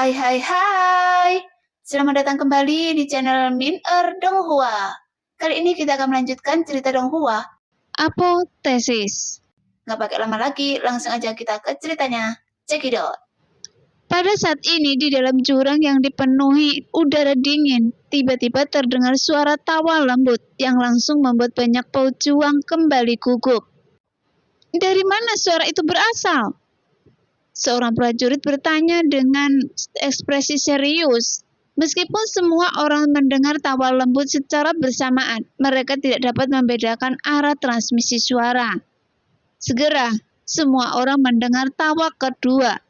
Hai hai hai. Selamat datang kembali di channel Min Donghua. Kali ini kita akan melanjutkan cerita Donghua. Apotesis. Nggak pakai lama lagi, langsung aja kita ke ceritanya. Cekidot. Pada saat ini di dalam jurang yang dipenuhi udara dingin, tiba-tiba terdengar suara tawa lembut yang langsung membuat banyak pejuang kembali gugup. Dari mana suara itu berasal? Seorang prajurit bertanya dengan ekspresi serius. Meskipun semua orang mendengar tawa lembut secara bersamaan, mereka tidak dapat membedakan arah transmisi suara. Segera, semua orang mendengar tawa kedua.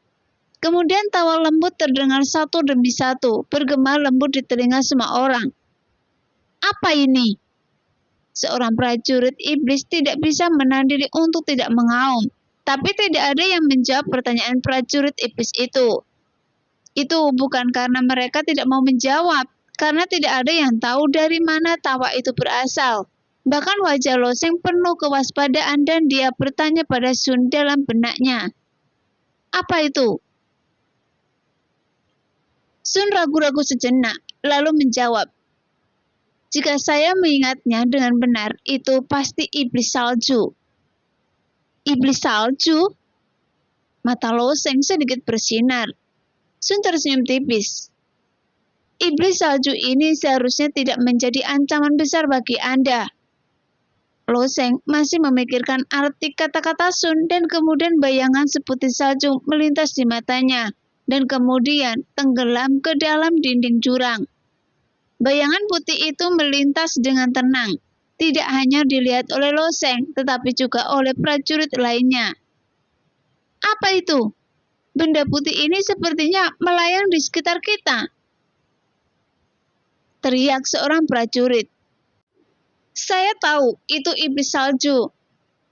Kemudian tawa lembut terdengar satu demi satu, bergema lembut di telinga semua orang. Apa ini? Seorang prajurit iblis tidak bisa menahan diri untuk tidak mengaum. Tapi tidak ada yang menjawab pertanyaan prajurit iblis itu. Itu bukan karena mereka tidak mau menjawab, karena tidak ada yang tahu dari mana tawa itu berasal. Bahkan wajah Loseng penuh kewaspadaan dan dia bertanya pada Sun dalam benaknya. Apa itu? Sun ragu-ragu sejenak, lalu menjawab. Jika saya mengingatnya dengan benar, itu pasti iblis salju. Iblis salju? Mata Loseng sedikit bersinar. Sun tersenyum tipis. Iblis salju ini seharusnya tidak menjadi ancaman besar bagi Anda. Loseng masih memikirkan arti kata-kata Sun dan kemudian bayangan seputih salju melintas di matanya dan kemudian tenggelam ke dalam dinding jurang. Bayangan putih itu melintas dengan tenang, tidak hanya dilihat oleh Loseng tetapi juga oleh prajurit lainnya. Apa itu? Benda putih ini sepertinya melayang di sekitar kita. Teriak seorang prajurit. Saya tahu itu iblis salju.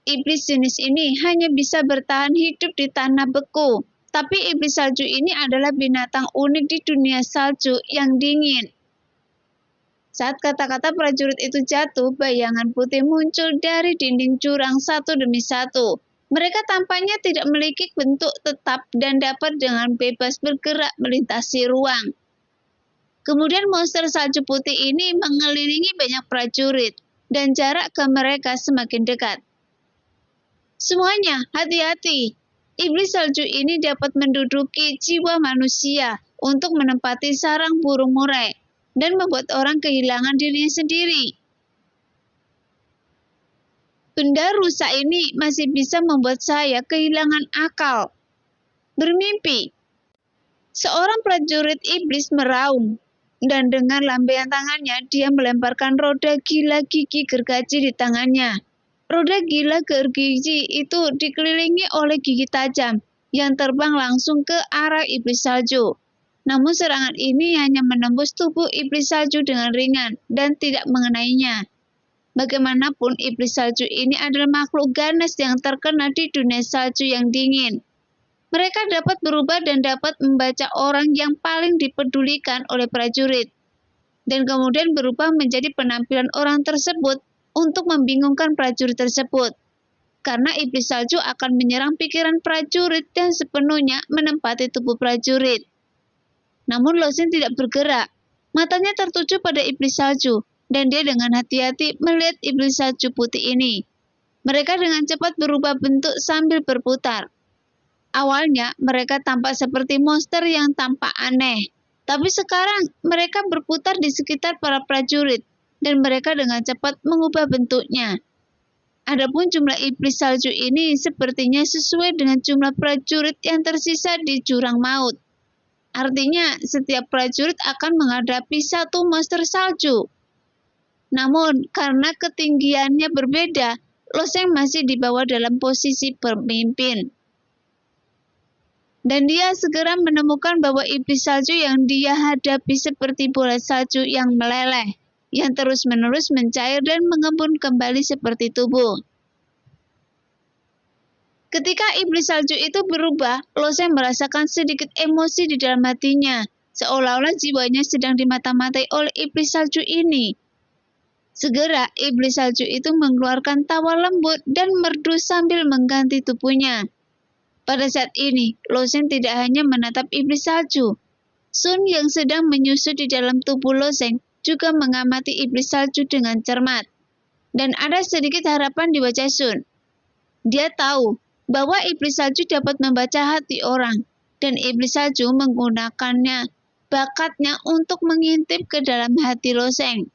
Iblis jenis ini hanya bisa bertahan hidup di tanah beku. Tapi iblis salju ini adalah binatang unik di dunia salju yang dingin. Saat kata-kata prajurit itu jatuh, bayangan putih muncul dari dinding jurang satu demi satu. Mereka tampaknya tidak memiliki bentuk tetap dan dapat dengan bebas bergerak melintasi ruang. Kemudian monster salju putih ini mengelilingi banyak prajurit, dan jarak ke mereka semakin dekat. Semuanya, hati-hati. Iblis salju ini dapat menduduki jiwa manusia untuk menempati sarang burung murai, dan membuat orang kehilangan dirinya sendiri. Benda rusak ini masih bisa membuat saya kehilangan akal. Bermimpi. Seorang prajurit iblis meraung, dan dengan lambaian tangannya dia melemparkan roda gila gigi gergaji di tangannya. Roda gila gergaji itu dikelilingi oleh gigi tajam yang terbang langsung ke arah iblis salju. Namun serangan ini hanya menembus tubuh iblis salju dengan ringan dan tidak mengenainya. Bagaimanapun iblis salju ini adalah makhluk ganas yang terkenal di dunia salju yang dingin. Mereka dapat berubah dan dapat membaca orang yang paling dipedulikan oleh prajurit. Dan kemudian berubah menjadi penampilan orang tersebut untuk membingungkan prajurit tersebut. Karena iblis salju akan menyerang pikiran prajurit dan sepenuhnya menempati tubuh prajurit. Namun Loseng tidak bergerak. Matanya tertuju pada iblis salju. Dan dia dengan hati-hati melihat iblis salju putih ini. Mereka dengan cepat berubah bentuk sambil berputar. Awalnya mereka tampak seperti monster yang tampak aneh. Tapi sekarang mereka berputar di sekitar para prajurit. Dan mereka dengan cepat mengubah bentuknya. Adapun jumlah iblis salju ini sepertinya sesuai dengan jumlah prajurit yang tersisa di jurang maut. Artinya setiap prajurit akan menghadapi satu monster salju. Namun, karena ketinggiannya berbeda, Loseng masih dibawa dalam posisi pemimpin. Dan dia segera menemukan bahwa iblis salju yang dia hadapi seperti bola salju yang meleleh, yang terus-menerus mencair dan mengembun kembali seperti tubuh. Ketika iblis salju itu berubah, Loseng merasakan sedikit emosi di dalam hatinya, seolah-olah jiwanya sedang dimata-matai oleh iblis salju ini. Segera, iblis salju itu mengeluarkan tawa lembut dan merdu sambil mengganti tubuhnya. Pada saat ini, Loseng tidak hanya menatap iblis salju, Sun yang sedang menyusut di dalam tubuh Loseng juga mengamati iblis salju dengan cermat. Dan ada sedikit harapan di wajah Sun. Dia tahu bahwa iblis salju dapat membaca hati orang, dan iblis salju menggunakannya bakatnya untuk mengintip ke dalam hati Loseng.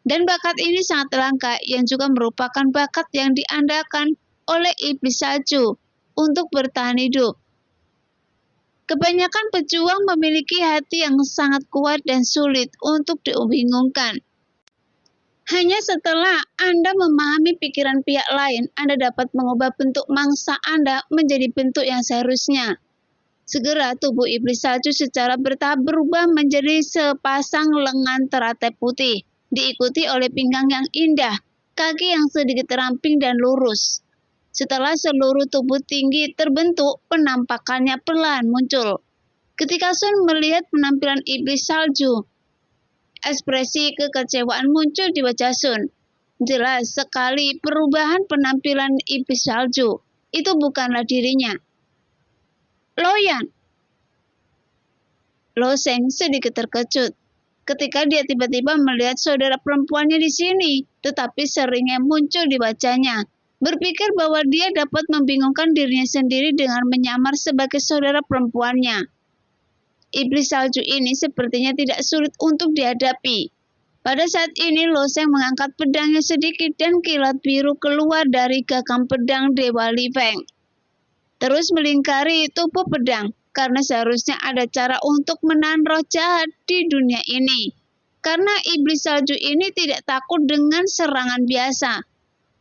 Dan bakat ini sangat langka yang juga merupakan bakat yang diandalkan oleh iblis salju untuk bertahan hidup. Kebanyakan pejuang memiliki hati yang sangat kuat dan sulit untuk dibingungkan. Hanya setelah Anda memahami pikiran pihak lain, Anda dapat mengubah bentuk mangsa Anda menjadi bentuk yang seharusnya. Segera tubuh iblis salju secara bertahap berubah menjadi sepasang lengan teratai putih, diikuti oleh pinggang yang indah, kaki yang sedikit ramping dan lurus. Setelah seluruh tubuh tinggi terbentuk, penampakannya perlahan muncul. Ketika Sun melihat penampilan iblis salju, ekspresi kekecewaan muncul di wajah Sun. Jelas sekali perubahan penampilan iblis salju. Itu bukanlah dirinya. Loyan. Loseng sedikit terkejut ketika dia tiba-tiba melihat saudara perempuannya di sini, tetapi seringnya muncul di wajahnya. Berpikir bahwa dia dapat membingungkan dirinya sendiri dengan menyamar sebagai saudara perempuannya. Iblis salju ini sepertinya tidak sulit untuk dihadapi. Pada saat ini Loseng mengangkat pedangnya sedikit dan kilat biru keluar dari gagang pedang Dewa Li Feng. Terus melingkari tubuh pedang, karena seharusnya ada cara untuk menahan roh jahat di dunia ini. Karena iblis salju ini tidak takut dengan serangan biasa.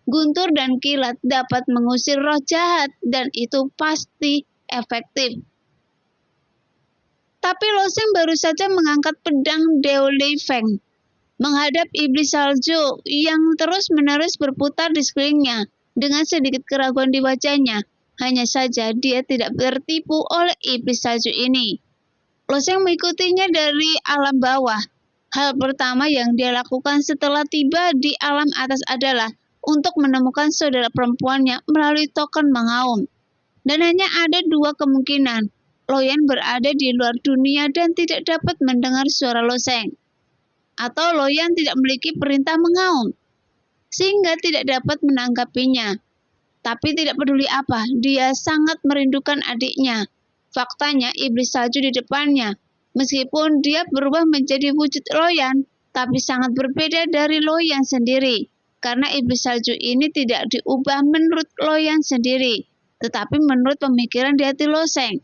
Guntur dan kilat dapat mengusir roh jahat dan itu pasti efektif. Tapi Loseng baru saja mengangkat pedang Dewa Li Feng menghadap iblis salju yang terus-menerus berputar di sekelilingnya dengan sedikit keraguan di wajahnya. Hanya saja dia tidak tertipu oleh iblis salju ini. Loseng mengikutinya dari alam bawah. Hal pertama yang dia lakukan setelah tiba di alam atas adalah untuk menemukan saudara perempuannya melalui token mengaum. Dan hanya ada dua kemungkinan. Loyan berada di luar dunia dan tidak dapat mendengar suara Loseng. Atau Loyan tidak memiliki perintah mengaum, sehingga tidak dapat menanggapinya. Tapi tidak peduli apa, dia sangat merindukan adiknya. Faktanya iblis salju di depannya. Meskipun dia berubah menjadi wujud Loyan, tapi sangat berbeda dari Loyan sendiri. Karena iblis salju ini tidak diubah menurut Loyan sendiri, tetapi menurut pemikiran di hati Loseng.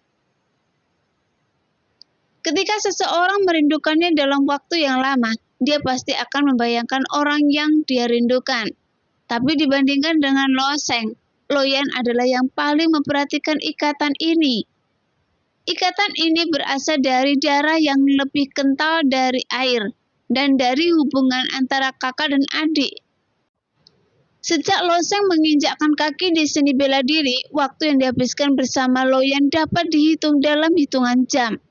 Ketika seseorang merindukannya dalam waktu yang lama, dia pasti akan membayangkan orang yang dia rindukan. Tapi dibandingkan dengan Loseng, Loyan adalah yang paling memperhatikan ikatan ini. Ikatan ini berasal dari darah yang lebih kental dari air, dan dari hubungan antara kakak dan adik. Sejak Loseng menginjakkan kaki di seni bela diri, waktu yang dihabiskan bersama Loyan dapat dihitung dalam hitungan jam.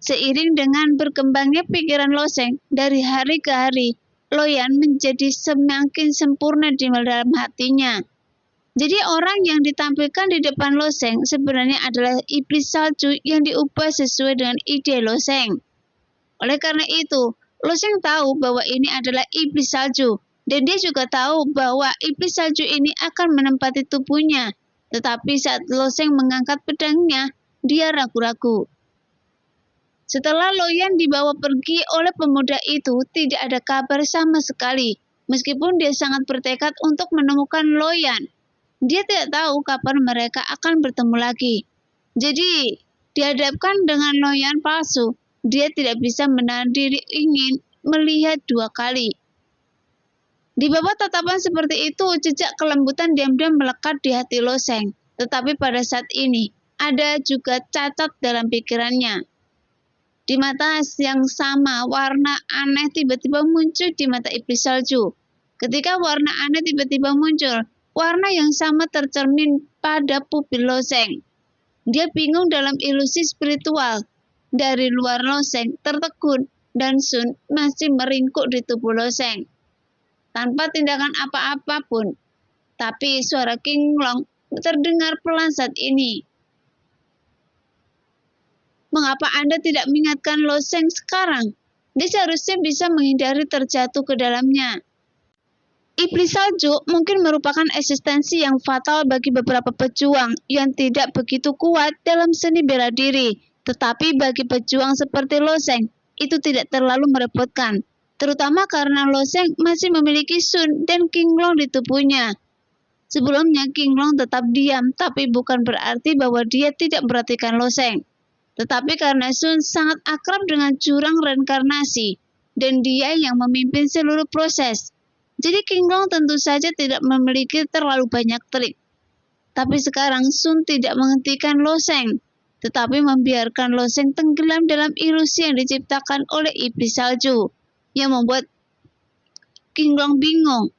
Seiring dengan berkembangnya pikiran Loseng dari hari ke hari, Loyan menjadi semakin sempurna di dalam hatinya. Jadi orang yang ditampilkan di depan Loseng sebenarnya adalah iblis salju yang diubah sesuai dengan ide Loseng. Oleh karena itu, Loseng tahu bahwa ini adalah iblis salju. Dan dia juga tahu bahwa iblis salju ini akan menempati tubuhnya. Tetapi saat Loseng mengangkat pedangnya, dia ragu-ragu. Setelah Loyan dibawa pergi oleh pemuda itu, tidak ada kabar sama sekali. Meskipun dia sangat bertekad untuk menemukan Loyan, dia tidak tahu kapan mereka akan bertemu lagi. Jadi, dihadapkan dengan Loyan palsu, dia tidak bisa menahan diri ingin melihat dua kali. Di bawah tatapan seperti itu, jejak kelembutan diam-diam melekat di hati Loseng. Tetapi pada saat ini, ada juga cacat dalam pikirannya. Di mata yang sama, warna aneh tiba-tiba muncul di mata iblis salju. Ketika warna aneh tiba-tiba muncul, warna yang sama tercermin pada pupil Loseng. Dia bingung dalam ilusi spiritual. Dari luar Loseng tertegun dan Sun masih meringkuk di tubuh Loseng. Tanpa tindakan apa-apa pun. Tapi suara King Long terdengar pelan saat ini. Mengapa Anda tidak mengingatkan Loseng sekarang? Dia seharusnya bisa menghindari terjatuh ke dalamnya. Iblis salju mungkin merupakan eksistensi yang fatal bagi beberapa pejuang yang tidak begitu kuat dalam seni bela diri. Tetapi bagi pejuang seperti Loseng, itu tidak terlalu merepotkan. Terutama karena Loseng masih memiliki Sun dan Qinglong di tubuhnya. Sebelumnya Qinglong tetap diam, tapi bukan berarti bahwa dia tidak memperhatikan Loseng. Tetapi karena Sun sangat akrab dengan jurang reinkarnasi, dan dia yang memimpin seluruh proses. Jadi Qinglong tentu saja tidak memiliki terlalu banyak trik. Tapi sekarang Sun tidak menghentikan Loseng, tetapi membiarkan Loseng tenggelam dalam ilusi yang diciptakan oleh iblis salju, yang membuat Qinglong bingung.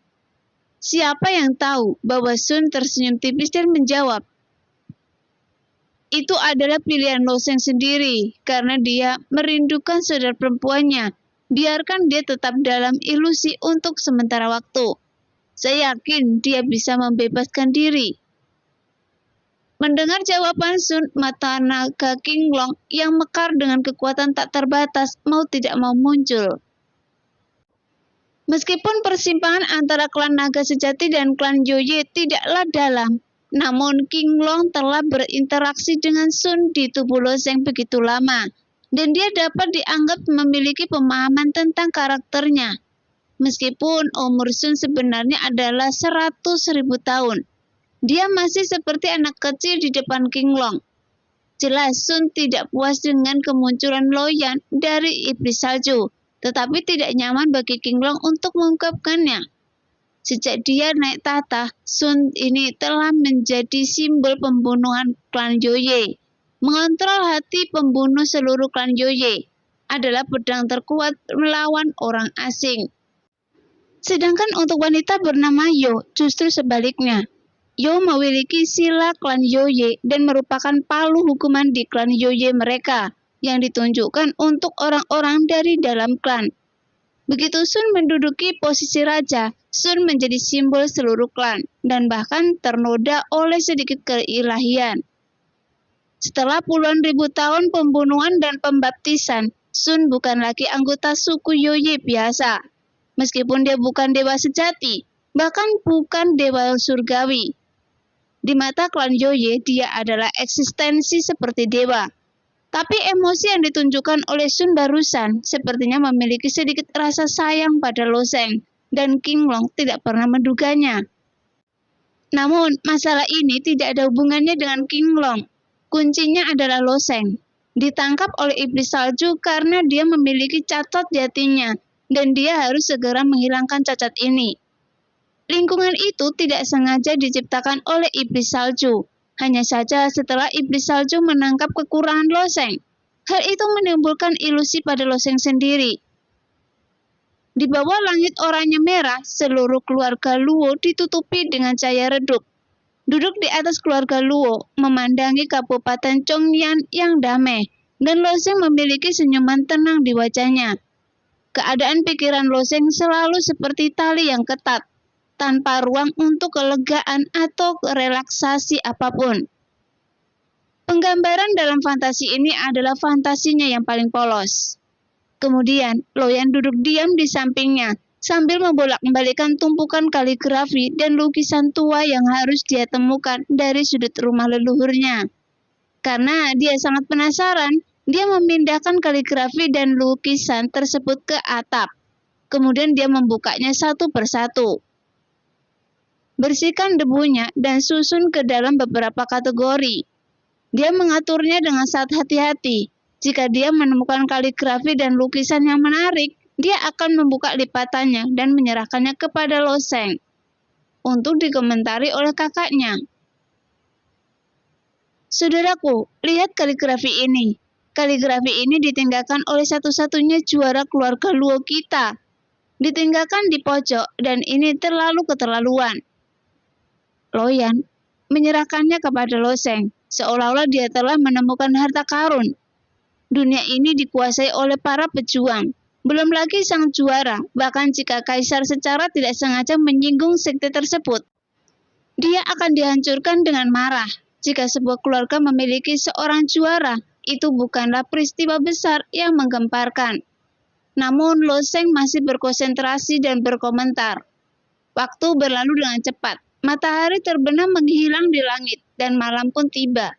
Siapa yang tahu bahwa Sun tersenyum tipis dan menjawab, itu adalah pilihan Loseng sendiri, karena dia merindukan saudara perempuannya. Biarkan dia tetap dalam ilusi untuk sementara waktu. Saya yakin dia bisa membebaskan diri. Mendengar jawaban Sun, mata naga Qinglong yang mekar dengan kekuatan tak terbatas mau tidak mau muncul. Meskipun persimpangan antara klan naga sejati dan klan Yoye tidaklah dalam, namun Qinglong telah berinteraksi dengan Sun di tubuh Loseng begitu lama, dan dia dapat dianggap memiliki pemahaman tentang karakternya. Meskipun umur Sun sebenarnya adalah 100.000 tahun, dia masih seperti anak kecil di depan Qinglong. Jelas Sun tidak puas dengan kemunculan Loyan dari iblis salju, tetapi tidak nyaman bagi Qinglong untuk mengungkapkannya. Sejak dia naik tahta, Sun ini telah menjadi simbol pembunuhan klan Yoye. Mengontrol hati pembunuh seluruh klan Yoye adalah pedang terkuat melawan orang asing. Sedangkan untuk wanita bernama Yo, justru sebaliknya. Yo memiliki sila klan Yoye dan merupakan palu hukuman di klan Yoye mereka yang ditunjukkan untuk orang-orang dari dalam klan. Begitu Sun menduduki posisi raja, Sun menjadi simbol seluruh klan dan bahkan ternoda oleh sedikit keilahian. Setelah puluhan ribu tahun pembunuhan dan pembaptisan, Sun bukan lagi anggota suku Yoye biasa. Meskipun dia bukan dewa sejati, bahkan bukan dewa surgawi. Di mata klan Yoye, dia adalah eksistensi seperti dewa. Tapi emosi yang ditunjukkan oleh Sun barusan sepertinya memiliki sedikit rasa sayang pada Loseng, dan Qinglong tidak pernah menduganya. Namun, masalah ini tidak ada hubungannya dengan Qinglong. Kuncinya adalah Loseng. Ditangkap oleh iblis salju karena dia memiliki cacat di hatinya, dan dia harus segera menghilangkan cacat ini. Lingkungan itu tidak sengaja diciptakan oleh iblis salju. Hanya saja setelah iblis salju menangkap kekurangan Loseng, hal itu menimbulkan ilusi pada Loseng sendiri. Di bawah langit oranye merah, seluruh keluarga Luo ditutupi dengan cahaya redup. Duduk di atas keluarga Luo, memandangi Kabupaten Chongyan yang damai, dan Loseng memiliki senyuman tenang di wajahnya. Keadaan pikiran Loseng selalu seperti tali yang ketat, tanpa ruang untuk kelegaan atau relaksasi apapun. Penggambaran dalam fantasi ini adalah fantasinya yang paling polos. Kemudian, Loyan duduk diam di sampingnya, sambil membolak-balikan tumpukan kaligrafi dan lukisan tua yang harus dia temukan dari sudut rumah leluhurnya. Karena dia sangat penasaran, dia memindahkan kaligrafi dan lukisan tersebut ke atap. Kemudian dia membukanya satu persatu. Bersihkan debunya dan susun ke dalam beberapa kategori. Dia mengaturnya dengan sangat hati-hati. Jika dia menemukan kaligrafi dan lukisan yang menarik, dia akan membuka lipatannya dan menyerahkannya kepada Loseng untuk dikomentari oleh kakaknya. Saudaraku, lihat kaligrafi ini. Kaligrafi ini ditinggalkan oleh satu-satunya juara keluarga Luo kita. Ditinggalkan di pojok dan ini terlalu keterlaluan. Loyan menyerahkannya kepada Loseng, seolah-olah dia telah menemukan harta karun. Dunia ini dikuasai oleh para pejuang, belum lagi sang juara, bahkan jika kaisar secara tidak sengaja menyinggung sekte tersebut. Dia akan dihancurkan dengan marah. Jika sebuah keluarga memiliki seorang juara, itu bukanlah peristiwa besar yang menggemparkan. Namun Lo Sheng masih berkonsentrasi dan berkomentar. Waktu berlalu dengan cepat. Matahari terbenam menghilang di langit dan malam pun tiba.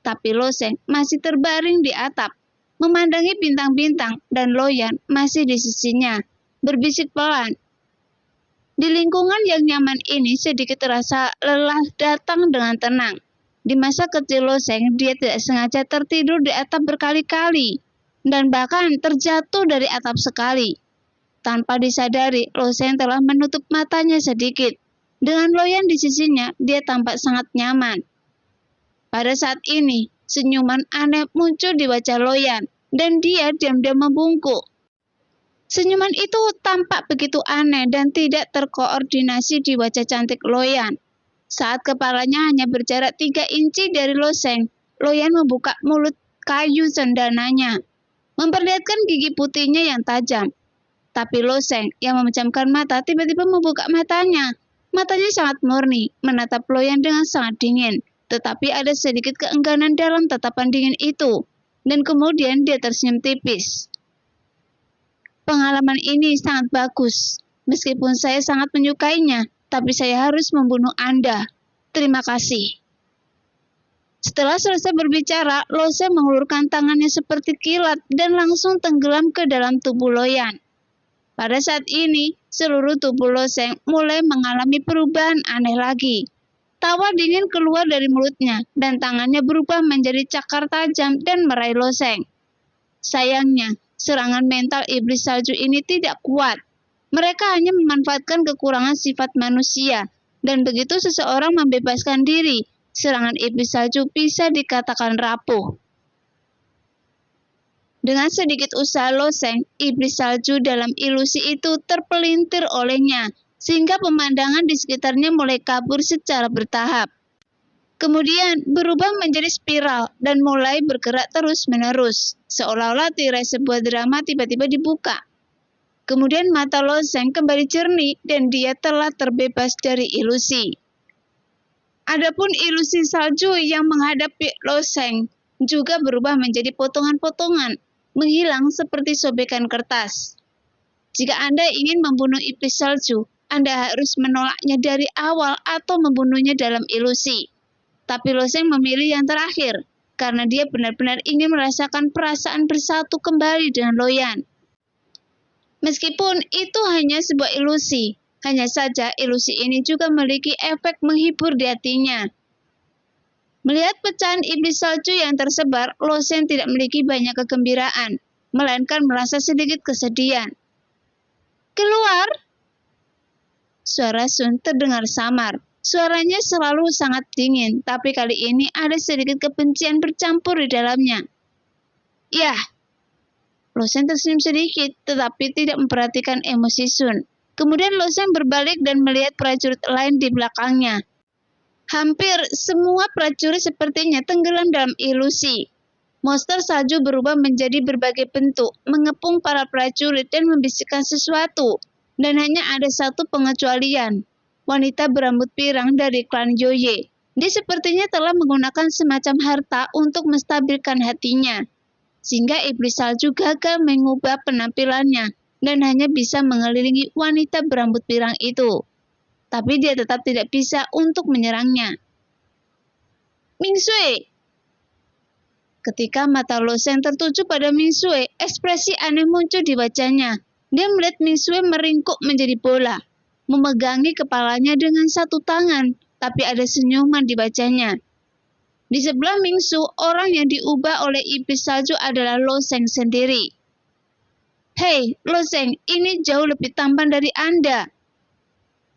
Tapi Lo Sheng masih terbaring di atap, memandangi bintang-bintang, dan Lo Yan masih di sisinya, berbisik pelan. Di lingkungan yang nyaman ini sedikit terasa lelah datang dengan tenang. Di masa kecil Lo Sheng, dia tidak sengaja tertidur di atap berkali-kali, dan bahkan terjatuh dari atap sekali. Tanpa disadari, Lo Sheng telah menutup matanya sedikit. Dengan Lo Yan di sisinya, dia tampak sangat nyaman. Pada saat ini, senyuman aneh muncul di wajah Lo Yan, dan dia diam-diam membungkuk. Senyuman itu tampak begitu aneh dan tidak terkoordinasi di wajah cantik Lo Yan. Saat kepalanya hanya berjarak 3 inci dari Lo Sheng, Lo Yan membuka mulut kayu cendananya, memperlihatkan gigi putihnya yang tajam. Tapi Lo Sheng yang memejamkan mata tiba-tiba membuka matanya. Matanya sangat murni, menatap Lo Yan dengan sangat dingin. Tetapi ada sedikit keengganan dalam tatapan dingin itu. Dan kemudian dia tersenyum tipis. Pengalaman ini sangat bagus. Meskipun saya sangat menyukainya, tapi saya harus membunuh Anda. Terima kasih. Setelah selesai berbicara, Lo Sheng mengulurkan tangannya seperti kilat dan langsung tenggelam ke dalam tubuh Lo Yan. Pada saat ini, seluruh tubuh Lo Sheng mulai mengalami perubahan aneh lagi. Tawa dingin keluar dari mulutnya, dan tangannya berubah menjadi cakar tajam dan meraih Lo Sheng. Sayangnya, serangan mental iblis salju ini tidak kuat. Mereka hanya memanfaatkan kekurangan sifat manusia, dan begitu seseorang membebaskan diri, serangan iblis salju bisa dikatakan rapuh. Dengan sedikit usaha Lo Sheng, iblis salju dalam ilusi itu terpelintir olehnya, sehingga pemandangan di sekitarnya mulai kabur secara bertahap. Kemudian berubah menjadi spiral dan mulai bergerak terus-menerus, seolah-olah tirai sebuah drama tiba-tiba dibuka. Kemudian mata Lo Sheng kembali jernih dan dia telah terbebas dari ilusi. Adapun ilusi salju yang menghadapi Lo Sheng juga berubah menjadi potongan-potongan, menghilang seperti sobekan kertas. Jika Anda ingin membunuh iblis salju, Anda harus menolaknya dari awal atau membunuhnya dalam ilusi. Tapi Lo Sheng memilih yang terakhir, karena dia benar-benar ingin merasakan perasaan bersatu kembali dengan Lo Yan. Meskipun itu hanya sebuah ilusi, hanya saja ilusi ini juga memiliki efek menghibur di hatinya. Melihat pecahan iblis salju yang tersebar, Lo Sheng tidak memiliki banyak kegembiraan, melainkan merasa sedikit kesedihan. Keluar! Suara Sun terdengar samar. Suaranya selalu sangat dingin, tapi kali ini ada sedikit kebencian bercampur di dalamnya. Yah! Lo Sheng tersenyum sedikit, tetapi tidak memperhatikan emosi Sun. Kemudian Lo Sheng berbalik dan melihat prajurit lain di belakangnya. Hampir semua prajurit sepertinya tenggelam dalam ilusi. Monster salju berubah menjadi berbagai bentuk, mengepung para prajurit dan membisikkan sesuatu. Dan hanya ada satu pengecualian. Wanita berambut pirang dari klan Yoye. Dia sepertinya telah menggunakan semacam harta untuk menstabilkan hatinya. Sehingga iblis salju gagal mengubah penampilannya dan hanya bisa mengelilingi wanita berambut pirang itu. Tapi dia tetap tidak bisa untuk menyerangnya. Ming Shui! Ketika mata Lo Sheng tertuju pada Ming Shui, ekspresi aneh muncul di wajahnya. Dia melihat Ming Shui meringkuk menjadi bola, memegangi kepalanya dengan satu tangan, tapi ada senyuman di wajahnya. Di sebelah Ming Shui, orang yang diubah oleh iblis salju adalah Lo Sheng sendiri. Hei, Lo Sheng, ini jauh lebih tampan dari Anda.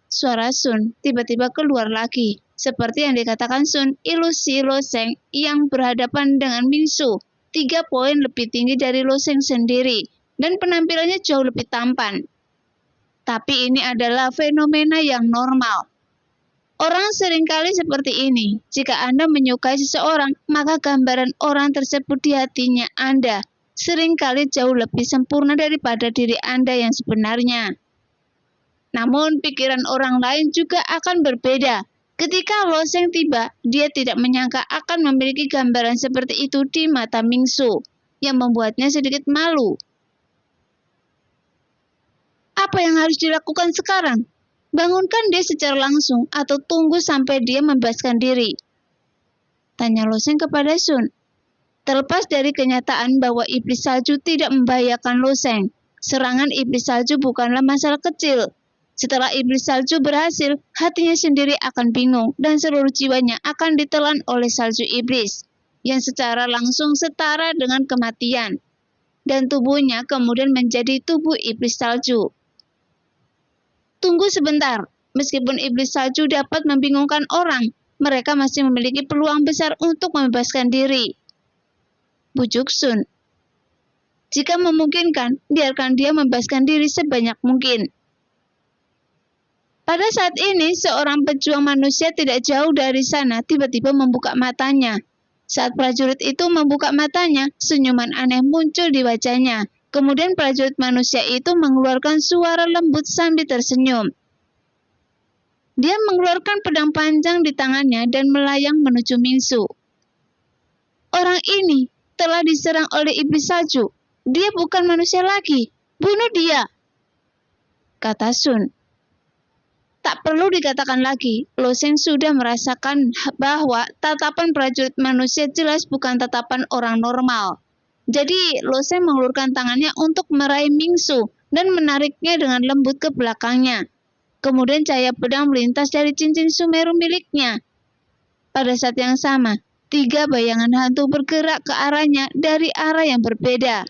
Suara Sun tiba-tiba keluar lagi. Seperti yang dikatakan Sun, ilusi Lo Sheng yang berhadapan dengan Ming Shui 3 poin lebih tinggi dari Lo Sheng sendiri, dan penampilannya jauh lebih tampan. Tapi ini adalah fenomena yang normal. Orang seringkali seperti ini. Jika Anda menyukai seseorang, maka gambaran orang tersebut di hatinya Anda seringkali jauh lebih sempurna daripada diri Anda yang sebenarnya. Namun pikiran orang lain juga akan berbeda, Ketika Lo Sheng tiba, dia tidak menyangka akan memiliki gambaran seperti itu di mata Mingsu, yang membuatnya sedikit malu. Apa yang harus dilakukan sekarang? Bangunkan dia secara langsung atau tunggu sampai dia membebaskan diri? Tanya Lo Sheng kepada Sun. Terlepas dari kenyataan bahwa iblis salju tidak membahayakan Lo Sheng, serangan iblis salju bukanlah masalah kecil. Setelah iblis salju berhasil, hatinya sendiri akan bingung dan seluruh jiwanya akan ditelan oleh salju iblis, yang secara langsung setara dengan kematian. Dan tubuhnya kemudian menjadi tubuh iblis salju. Tunggu sebentar, meskipun iblis salju dapat membingungkan orang, mereka masih memiliki peluang besar untuk membebaskan diri. Bujuk Sun. Jika memungkinkan, biarkan dia membebaskan diri sebanyak mungkin. Pada saat ini, seorang pejuang manusia tidak jauh dari sana tiba-tiba membuka matanya. Saat prajurit itu membuka matanya, senyuman aneh muncul di wajahnya. Kemudian prajurit manusia itu mengeluarkan suara lembut sambil tersenyum. Dia mengeluarkan pedang panjang di tangannya dan melayang menuju Mingsu. Orang ini telah diserang oleh iblis salju. Dia bukan manusia lagi. Bunuh dia, kata Sun. Tak perlu dikatakan lagi, Lo Sheng sudah merasakan bahwa tatapan prajurit manusia jelas bukan tatapan orang normal. Jadi, Lo Sheng mengulurkan tangannya untuk meraih Mingsu dan menariknya dengan lembut ke belakangnya. Kemudian cahaya pedang melintas dari cincin Sumeru miliknya. Pada saat yang sama, 3 bayangan hantu bergerak ke arahnya dari arah yang berbeda.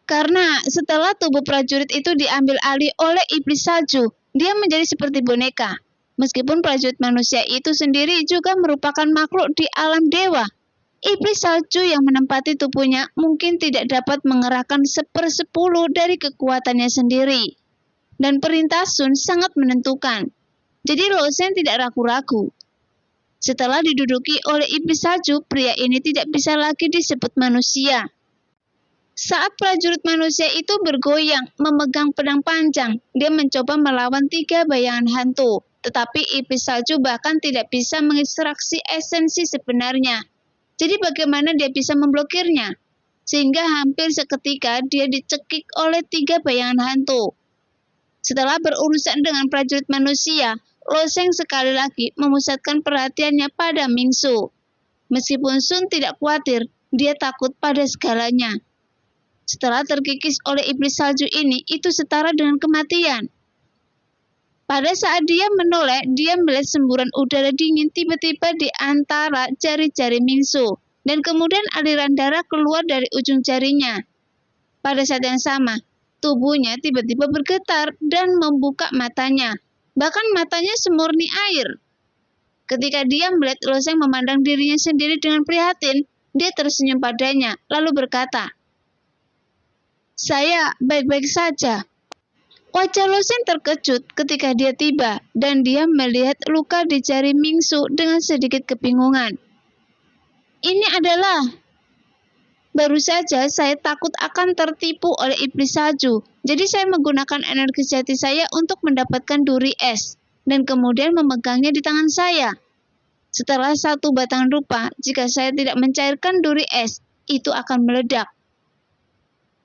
Karena setelah tubuh prajurit itu diambil alih oleh iblis salju, dia menjadi seperti boneka. Meskipun prajurit manusia itu sendiri juga merupakan makhluk di alam dewa, iblis salju yang menempati tubuhnya mungkin tidak dapat mengerahkan 1/10 dari kekuatannya sendiri. Dan perintah Sun sangat menentukan. Jadi Lo Sheng tidak ragu-ragu. Setelah diduduki oleh iblis salju, pria ini tidak bisa lagi disebut manusia. Saat prajurit manusia itu bergoyang, memegang pedang panjang, dia mencoba melawan 3 bayangan hantu. Tetapi iblis salju bahkan tidak bisa mengekstraksi esensi sebenarnya. Jadi bagaimana dia bisa memblokirnya? Sehingga hampir seketika dia dicekik oleh 3 bayangan hantu. Setelah berurusan dengan prajurit manusia, Lo Sheng sekali lagi memusatkan perhatiannya pada Mingsu. Meskipun Sun tidak khawatir, dia takut pada segalanya. Setelah terkikis oleh iblis salju ini, itu setara dengan kematian. Pada saat dia menoleh, dia melihat semburan udara dingin tiba-tiba di antara jari-jari Mingsu, dan kemudian aliran darah keluar dari ujung jarinya. Pada saat yang sama, tubuhnya tiba-tiba bergetar dan membuka matanya. Bahkan matanya semurni air. Ketika dia melihat Lo Sheng memandang dirinya sendiri dengan prihatin, dia tersenyum padanya, lalu berkata, "Saya baik-baik saja." Wajah Lo Sheng terkejut ketika dia tiba, dan dia melihat luka di jari Mingsu dengan sedikit kebingungan. Ini adalah... Baru saja saya takut akan tertipu oleh iblis salju, jadi saya menggunakan energi sejati saya untuk mendapatkan duri es, dan kemudian memegangnya di tangan saya. Setelah 1 batang rupa, jika saya tidak mencairkan duri es, itu akan meledak.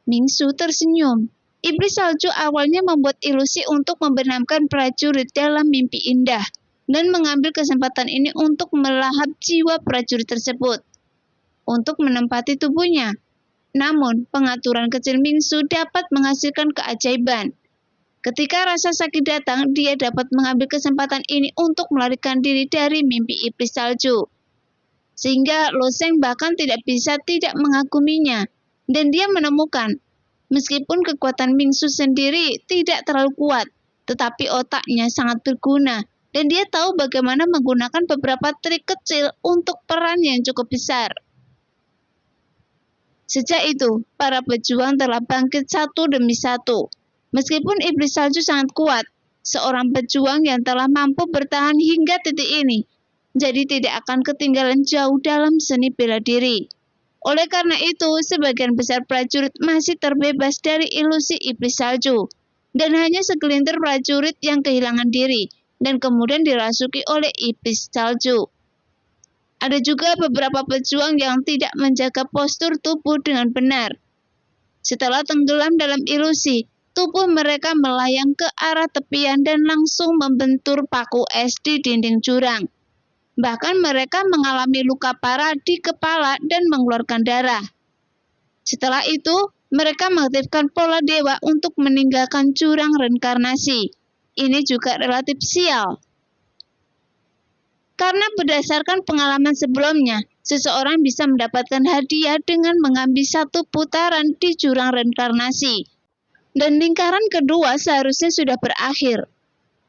Mingsu tersenyum. Iblis salju awalnya membuat ilusi untuk membenamkan prajurit dalam mimpi indah dan mengambil kesempatan ini untuk melahap jiwa prajurit tersebut untuk menempati tubuhnya. Namun, pengaturan kecil Mingsu dapat menghasilkan keajaiban. Ketika rasa sakit datang, dia dapat mengambil kesempatan ini untuk melarikan diri dari mimpi iblis salju. Sehingga Lo Sheng bahkan tidak bisa tidak mengaguminya. Dan dia menemukan, meskipun kekuatan Mingsu sendiri tidak terlalu kuat, tetapi otaknya sangat berguna, dan dia tahu bagaimana menggunakan beberapa trik kecil untuk peran yang cukup besar. Sejak itu, para pejuang telah bangkit satu demi satu. Meskipun iblis salju sangat kuat, seorang pejuang yang telah mampu bertahan hingga titik ini, jadi tidak akan ketinggalan jauh dalam seni bela diri. Oleh karena itu, sebagian besar prajurit masih terbebas dari ilusi iblis salju, dan hanya segelintir prajurit yang kehilangan diri, dan kemudian dirasuki oleh iblis salju. Ada juga beberapa pejuang yang tidak menjaga postur tubuh dengan benar. Setelah tenggelam dalam ilusi, tubuh mereka melayang ke arah tepian dan langsung membentur paku es di dinding jurang. Bahkan mereka mengalami luka parah di kepala dan mengeluarkan darah. Setelah itu, mereka mengaktifkan pola dewa untuk meninggalkan jurang reinkarnasi. Ini juga relatif sial. Karena berdasarkan pengalaman sebelumnya, seseorang bisa mendapatkan hadiah dengan mengambil satu putaran di jurang reinkarnasi. Dan lingkaran kedua seharusnya sudah berakhir.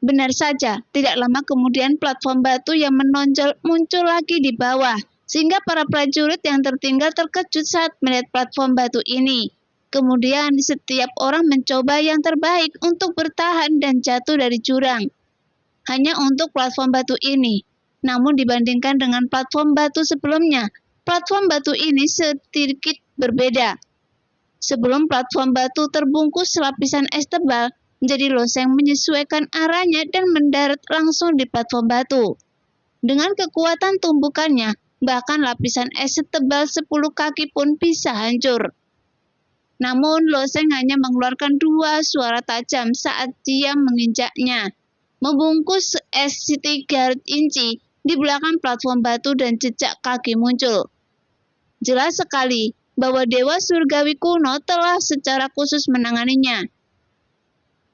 Benar saja, tidak lama kemudian platform batu yang menonjol muncul lagi di bawah, sehingga para prajurit yang tertinggal terkejut saat melihat platform batu ini. Kemudian setiap orang mencoba yang terbaik untuk bertahan dan jatuh dari jurang. Hanya untuk platform batu ini. Namun dibandingkan dengan platform batu sebelumnya, platform batu ini sedikit berbeda. Sebelum platform batu terbungkus lapisan es tebal, jadi Loseng menyesuaikan arahnya dan mendarat langsung di platform batu. Dengan kekuatan tumbukannya, bahkan lapisan es setebal 10 kaki pun bisa hancur. Namun Loseng hanya mengeluarkan 2 suara tajam saat dia menginjaknya, membungkus es 3 inci di belakang platform batu dan jejak kaki muncul. Jelas sekali bahwa Dewa Surgawi kuno telah secara khusus menanganinya.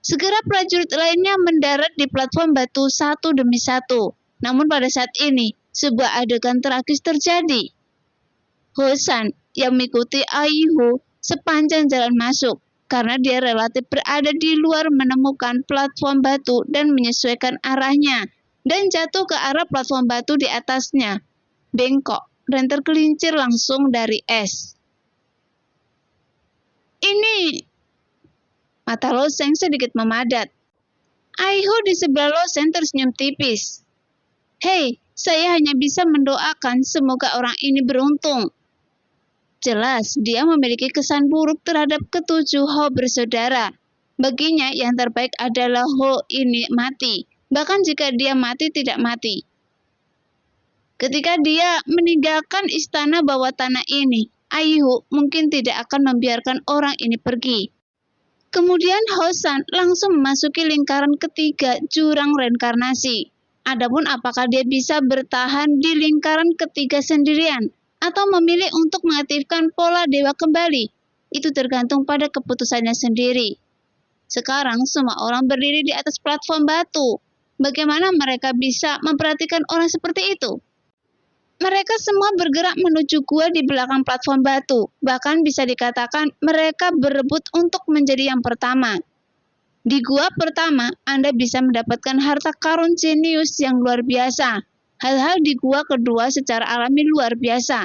Segera prajurit lainnya mendarat di platform batu satu demi satu. Namun pada saat ini, sebuah adegan tragis terjadi. Hosan yang mengikuti Aihu sepanjang jalan masuk, karena dia relatif berada di luar menemukan platform batu dan menyesuaikan arahnya, dan jatuh ke arah platform batu di atasnya, bengkok, dan tergelincir langsung dari es. Ini, mata Loseng sedikit memadat. Aihu di sebelah Loseng tersenyum tipis. Hei, saya hanya bisa mendoakan semoga orang ini beruntung. Jelas, dia memiliki kesan buruk terhadap ketujuh Ho bersaudara. Baginya, yang terbaik adalah Ho ini mati, bahkan jika dia mati tidak mati. Ketika dia meninggalkan istana bawah tanah ini, Aihu mungkin tidak akan membiarkan orang ini pergi. Kemudian Hosan langsung memasuki lingkaran ketiga jurang reinkarnasi. Adapun apakah dia bisa bertahan di lingkaran ketiga sendirian atau memilih untuk mengaktifkan pola dewa kembali, itu tergantung pada keputusannya sendiri. Sekarang semua orang berdiri di atas platform batu. Bagaimana mereka bisa memperhatikan orang seperti itu? Mereka semua bergerak menuju gua di belakang platform batu. Bahkan bisa dikatakan mereka berebut untuk menjadi yang pertama. Di gua pertama, Anda bisa mendapatkan harta karun jenius yang luar biasa. Hal-hal di gua kedua secara alami luar biasa.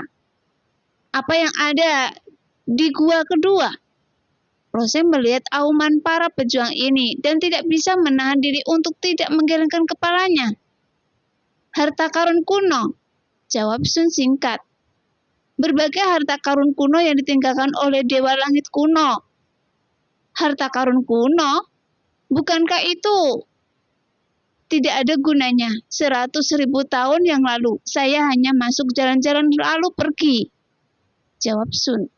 Apa yang ada di gua kedua? Loseng melihat auman para pejuang ini dan tidak bisa menahan diri untuk tidak menggelengkan kepalanya. Harta karun kuno. Jawab Sun singkat. Berbagai harta karun kuno yang ditinggalkan oleh Dewa Langit kuno. Harta karun kuno? Bukankah itu tidak ada gunanya? 100.000 tahun yang lalu, saya hanya masuk jalan-jalan lalu pergi. Jawab Sun.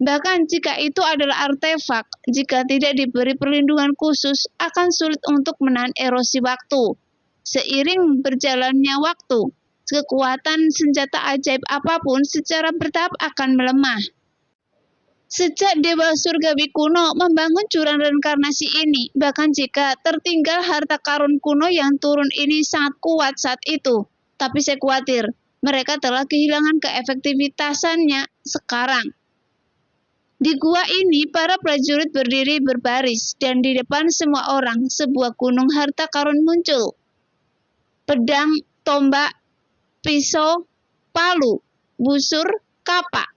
Bahkan jika itu adalah artefak, jika tidak diberi perlindungan khusus, akan sulit untuk menahan erosi waktu. Seiring berjalannya waktu, kekuatan senjata ajaib apapun secara bertahap akan melemah. Sejak Dewa Surgawi kuno membangun jurang reinkarnasi ini, bahkan jika tertinggal harta karun kuno yang turun ini sangat kuat saat itu. Tapi saya khawatir, mereka telah kehilangan keefektivitasannya sekarang. Di gua ini, para prajurit berdiri berbaris, dan di depan semua orang, sebuah gunung harta karun muncul. Pedang, tombak, pisau, palu, busur, kapak.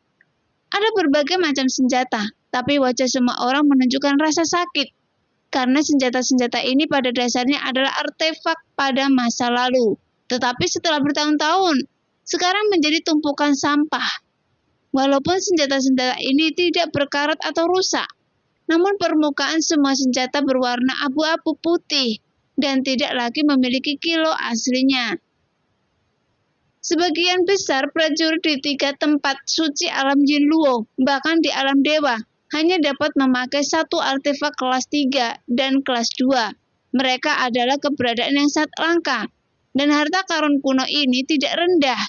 Ada berbagai macam senjata, tapi wajah semua orang menunjukkan rasa sakit. Karena senjata-senjata ini pada dasarnya adalah artefak pada masa lalu. Tetapi setelah bertahun-tahun, sekarang menjadi tumpukan sampah. Walaupun senjata-senjata ini tidak berkarat atau rusak, namun permukaan semua senjata berwarna abu-abu putih. dan tidak lagi memiliki kilo aslinya. Sebagian besar prajurit di 3 tempat suci alam Yin Luo, bahkan di alam dewa, hanya dapat memakai satu artefak kelas 3 dan kelas 2. Mereka adalah keberadaan yang sangat langka, dan harta karun kuno ini tidak rendah.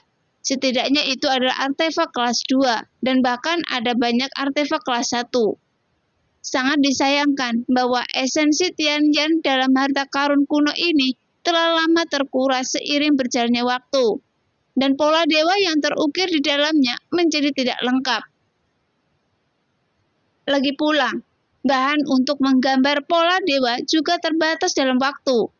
Setidaknya itu adalah artefak kelas 2, dan bahkan ada banyak artefak kelas 1. Sangat disayangkan bahwa esensi Tianyan dalam harta karun kuno ini telah lama terkuras seiring berjalannya waktu, dan pola dewa yang terukir di dalamnya menjadi tidak lengkap. Lagi pula, bahan untuk menggambar pola dewa juga terbatas dalam waktu,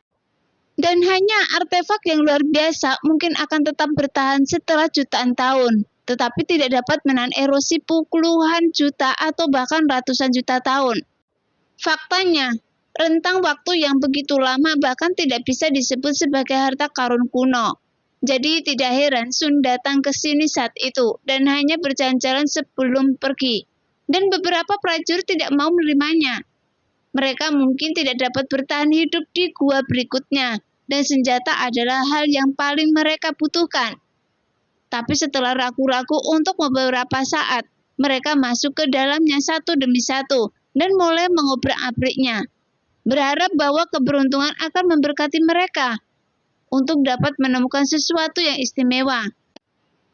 dan hanya artefak yang luar biasa mungkin akan tetap bertahan setelah jutaan tahun, tetapi tidak dapat menahan erosi puluhan juta atau bahkan ratusan juta tahun. Faktanya, rentang waktu yang begitu lama bahkan tidak bisa disebut sebagai harta karun kuno. Jadi tidak heran Sun datang ke sini saat itu dan hanya berjalan-jalan sebelum pergi. Dan beberapa prajurit tidak mau menerimanya. Mereka mungkin tidak dapat bertahan hidup di gua berikutnya, dan senjata adalah hal yang paling mereka butuhkan. Tapi setelah ragu-ragu untuk beberapa saat, mereka masuk ke dalamnya satu demi satu dan mulai mengobrak-abriknya, berharap bahwa keberuntungan akan memberkati mereka untuk dapat menemukan sesuatu yang istimewa.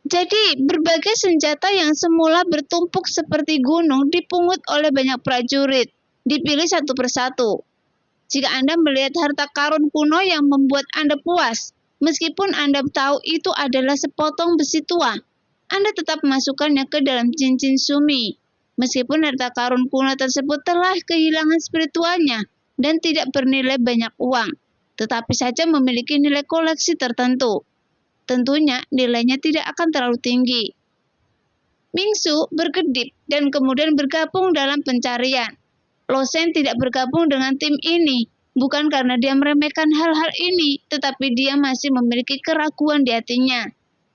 Jadi, berbagai senjata yang semula bertumpuk seperti gunung dipungut oleh banyak prajurit, dipilih satu persatu. Jika Anda melihat harta karun kuno yang membuat Anda puas, meskipun Anda tahu itu adalah sepotong besi tua, Anda tetap memasukkannya ke dalam cincin sumi. Meskipun harta karun kuno tersebut telah kehilangan spiritualnya dan tidak bernilai banyak uang, tetapi saja memiliki nilai koleksi tertentu. Tentunya nilainya tidak akan terlalu tinggi. Mingsu berkedip dan kemudian bergabung dalam pencarian. Lo Shen tidak bergabung dengan tim ini, bukan karena dia meremehkan hal-hal ini, tetapi dia masih memiliki keraguan di hatinya.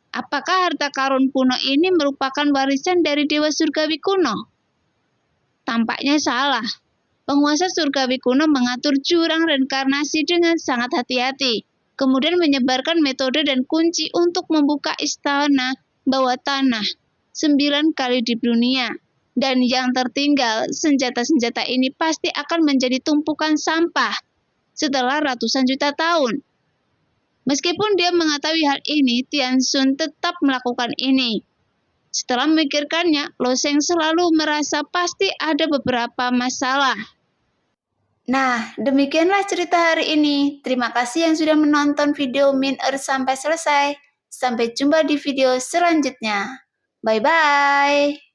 Apakah harta karun kuno ini merupakan warisan dari Dewa Surgawi kuno? Tampaknya salah. Penguasa surgawi kuno mengatur jurang reinkarnasi dengan sangat hati-hati, kemudian menyebarkan metode dan kunci untuk membuka istana bawah tanah 9 kali di dunia. Dan yang tertinggal, senjata-senjata ini pasti akan menjadi tumpukan sampah setelah ratusan juta tahun. Meskipun dia mengetahui hal ini, Tianxun tetap melakukan ini. Setelah memikirkannya, Lo Sheng selalu merasa pasti ada beberapa masalah. Nah, demikianlah cerita hari ini. Terima kasih yang sudah menonton video Min sampai selesai. Sampai jumpa di video selanjutnya. Bye-bye.